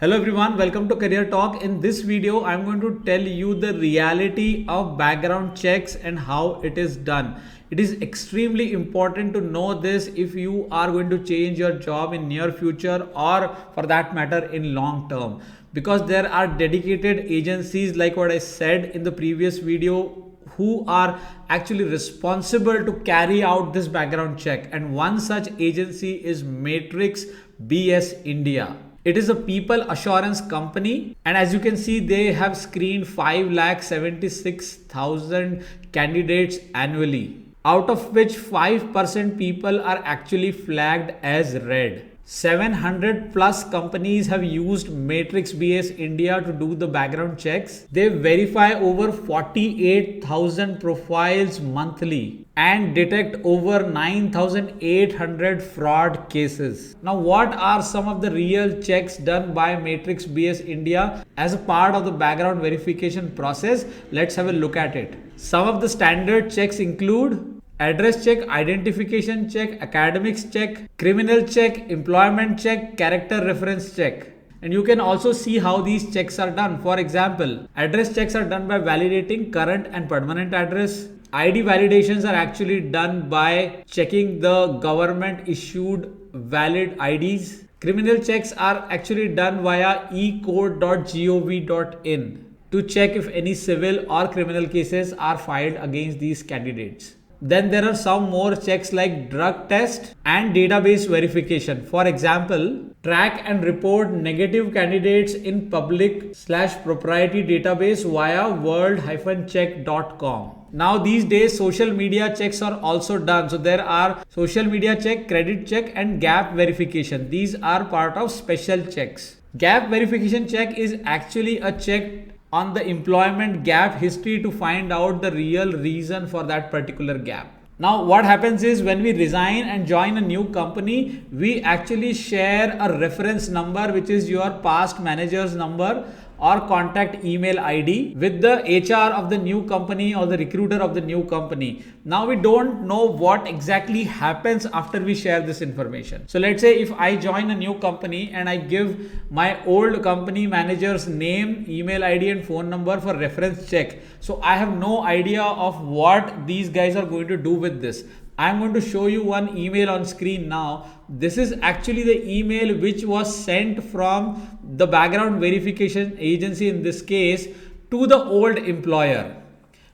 Hello everyone, welcome to Career Talk. In this video, I'm going to tell you the reality of background checks and how it is done. It is extremely important to know this if you are going to change your job in near future or for that matter in long term, because there are dedicated agencies like what I said in the previous video who are actually responsible to carry out this background check, and one such agency is Matrix BS India. It is a people assurance company, and as you can see, they have screened 5,76,000 candidates annually, out of which 5% people are actually flagged as red. 700 plus companies have used Matrix BS India to do the background checks. They verify over 48,000 profiles monthly and detect over 9,800 fraud cases. Now, what are some of the real checks done by Matrix BS India as a part of the background verification process? Let's have a look at it. Some of the standard checks include address check, identification check, academics check, criminal check, employment check, character reference check. And you can also see how these checks are done. For example, address checks are done by validating current and permanent address. ID validations are actually done by checking the government issued valid IDs. Criminal checks are actually done via ecode.gov.in to check if any civil or criminal cases are filed against these candidates. Then there are some more checks like drug test and database verification. For example, track and report negative candidates in public/proprietary database via world-check.com. Now these days social media checks are also done. So there are social media check, credit check and gap verification. These are part of special checks. Gap verification check is actually a check on the employment gap history to find out the real reason for that particular gap. Now what happens is when we resign and join a new company, we actually share a reference number, which is your past manager's number or contact email ID with the HR of the new company or the recruiter of the new company. Now we don't know what exactly happens after we share this information. So let's say if I join a new company and I give my old company manager's name, email ID and phone number for reference check. So I have no idea of what these guys are going to do with this. I'm going to show you one email on screen now. This is actually the email which was sent from the background verification agency in this case to the old employer.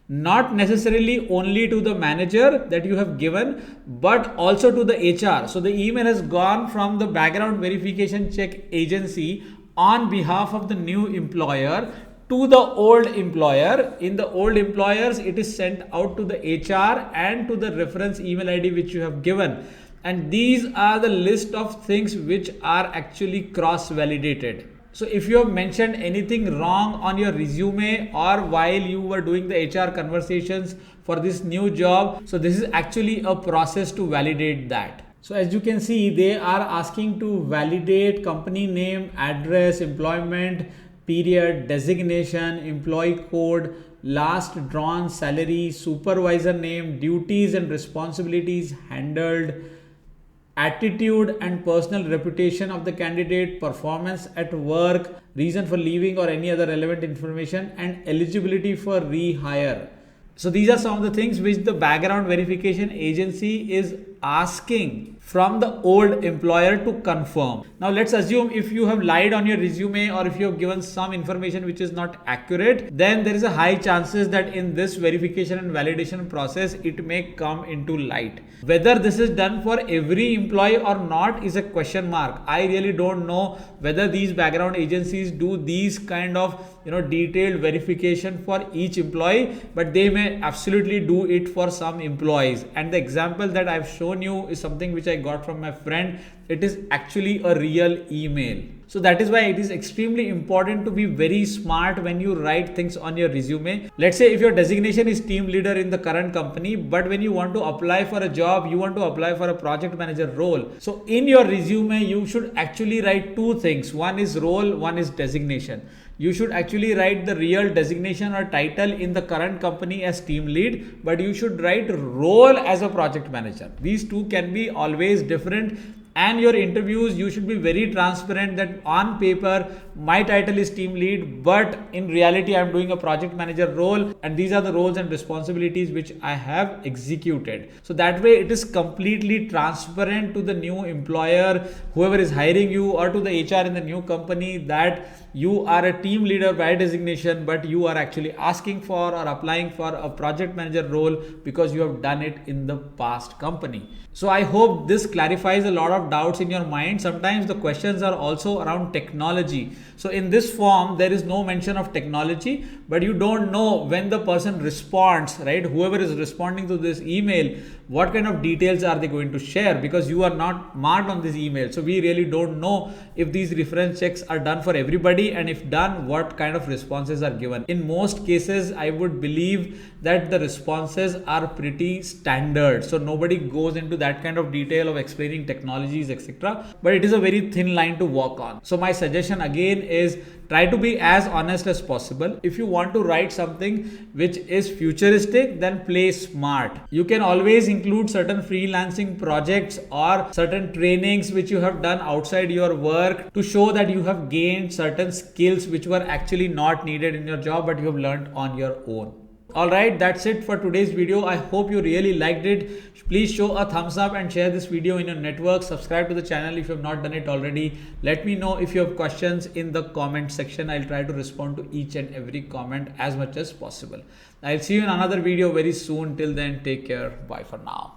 Not necessarily only to the manager that you have given, but also to the HR. So the email has gone from the background verification check agency on behalf of the new employer to the old employer. In the old employers, it is sent out to the HR and to the reference email ID which you have given. And these are the list of things which are actually cross-validated. So if you have mentioned anything wrong on your resume or while you were doing the HR conversations for this new job, so this is actually a process to validate that. So as you can see, they are asking to validate company name, address, employment period, designation, employee code, last drawn salary, supervisor name, duties and responsibilities handled, attitude and personal reputation of the candidate, performance at work, reason for leaving or any other relevant information, and eligibility for rehire. So these are some of the things which the background verification agency is asking from the old employer to confirm. Now let's assume if you have lied on your resume or if you have given some information which is not accurate, then there is a high chances that in this verification and validation process, it may come into light. Whether this is done for every employee or not is a question mark. I really don't know whether these background agencies do these kind of detailed verification for each employee, but they may absolutely do it for some employees. And the example that I've shown you is something which I got from my friend. It is actually a real email. So that is why it is extremely important to be very smart when you write things on your resume. Let's say if your designation is team leader in the current company, but when you want to apply for a job, you want to apply for a project manager role. So in your resume, you should actually write two things. One is role, one is designation. You should actually write the real designation or title in the current company as team lead, but you should write role as a project manager. These two can be always different. And your interviews, you should be very transparent that on paper, my title is team lead, but in reality I'm doing a project manager role, and these are the roles and responsibilities which I have executed. So that way it is completely transparent to the new employer, whoever is hiring you, or to the HR in the new company, that you are a team leader by designation, but you are actually asking for or applying for a project manager role because you have done it in the past company. So I hope this clarifies a lot of doubts in your mind. Sometimes the questions are also around technology. So in this form, there is no mention of technology, but you don't know when the person responds, right? Whoever is responding to this email, what kind of details are they going to share, because you are not marked on this email. So we really don't know if these reference checks are done for everybody, and if done, what kind of responses are given. In most cases, I would believe that the responses are pretty standard. So nobody goes into that kind of detail of explaining technologies, etc. But it is a very thin line to walk on. So my suggestion again is try to be as honest as possible. If you want to write something which is futuristic, then play smart. You can always include certain freelancing projects or certain trainings which you have done outside your work to show that you have gained certain skills which were actually not needed in your job, but you have learned on your own. Alright, that's it for today's video. I hope you really liked it. Please show a thumbs up and share this video in your network. Subscribe to the channel if you have not done it already. Let me know if you have questions in the comment section. I'll try to respond to each and every comment as much as possible. I'll see you in another video very soon. Till then, take care. Bye for now.